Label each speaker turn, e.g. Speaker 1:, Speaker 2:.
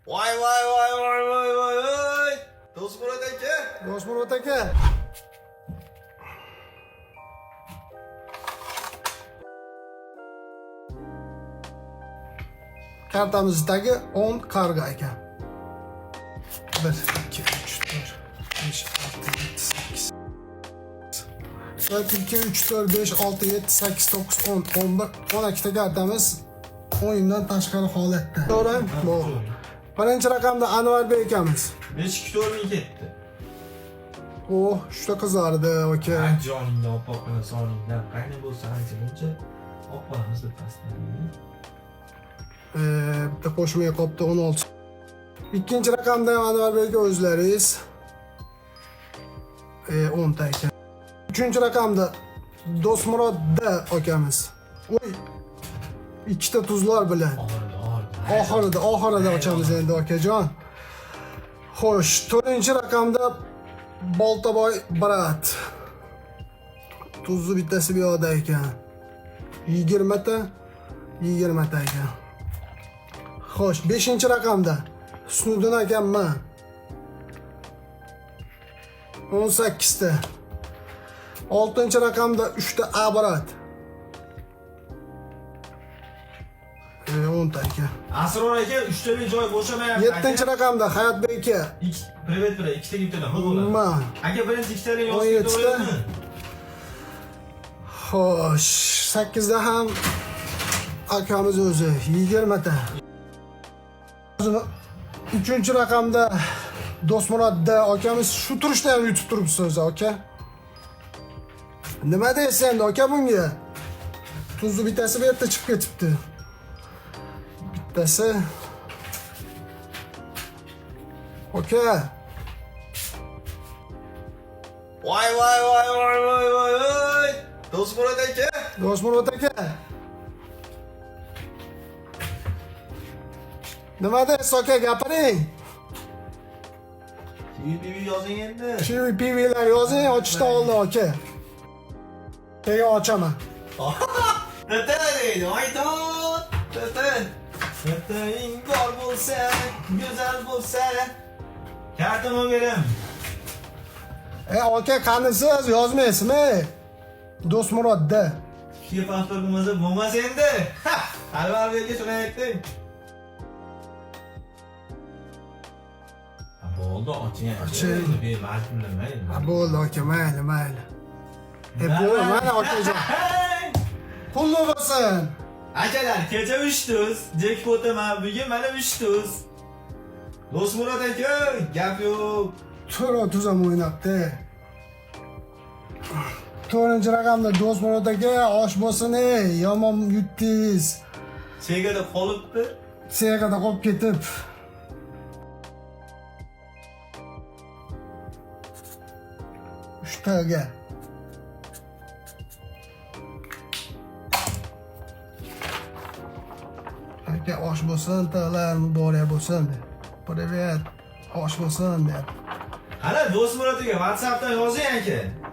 Speaker 1: Vay vay vay vay vay vay vay. Do'stmurat aka.
Speaker 2: Do'stmurat aka. Kartamizdagi 10 karga ekan. 1 2 3 4 5 6 7 8. 1 2 3 4 5 6 7 8 9 10 11 12 ta kartamiz o'yindan tashqari holatda. To'g'ri? Bu. Birinchi raqamda Anvarbek akamiz.
Speaker 1: 5-2 ming ketdi.
Speaker 2: Oh, shuncha qizardi aka.
Speaker 1: Joningda oppoqni soningdan qayni bo'lsa ancha buncha oppoqmiz deb tasdiqlaydi.
Speaker 2: Bitta qo'shmay qopdi 16. Ikkinchi raqamda Anvarbek o'zlaringiz 10 ta ekan. Uchinchi raqamda Do'stmurod akamiz. Voy. Ikkita tuzlar bilan. Oxirida ochamiz endi akajon. Xo'sh, to'rtinchi raqamda Boltaboy brat. Tuzni bittasi bu yoqda ekan. 20 ta ekan. Xo'sh, 5-raqamda Husniddin akamman. 18 ta. 6-raqamda 3 ta Abrat. 10 ta ekan.
Speaker 1: Asror aka 3 ta joy bo'shamayapti.
Speaker 2: 7-raqamda Hayotbek aka.
Speaker 1: Privet bilan 2 ta gittada bo'ladi. Aka birinchi ikkitani yozib qo'yaymi?
Speaker 2: Xo'sh, 8 da ham akamiz o'zi 20 ta. 3-raqamda Do'stmurod akamiz shu turishda ham yutib turibsiz aka. Nima deysiz endi aka bunga? Tuzni bittasi bu yerda chiqib ketibdi. Bittasi. Aka.
Speaker 1: Vay vay vay vay vay vay vay. Do'stmurat aka.
Speaker 2: Do'stmurod aka. Nima deysiz aka, gapiring.
Speaker 1: TV yozing endi.
Speaker 2: PV'lar yozing, ochishdan oldin aka. Keyin ochaman.
Speaker 1: Tata deydi, aytot. Tata. Tataing bor bo'lsa, go'zal bo'lsa, kartini bering.
Speaker 2: Aka, qani siz yozmaysizmi? Do'stmurodda.
Speaker 1: Kishi pasport bo'lmasa bo'lmas endi. Albatta shuni aytdim. Bo'ldi, oching. Bir majburlamaydi.
Speaker 2: Bo'ldi aka, mayli. Bo'ldi, mana akajon. Pulni bo'lsin.
Speaker 1: Akalar, kecha 3 tuz, jackpotman bugun mana 3 tuz. Do'stmurat aka, gap yo'q.
Speaker 2: To'ra tuzam o'ynabdi. 4-raqamda Do'stmurod aka, osh bo'lsin, yomon yutdingiz.
Speaker 1: Chegada qolibdi.
Speaker 2: Chegada qolib ketib. Uchtaga. Aka, osh bo'lsin, tag'lar muborak bo'lsin. Privet, osh bo'lsin deb.
Speaker 1: Ana Do'stmurat aka WhatsAppdan yozing aka.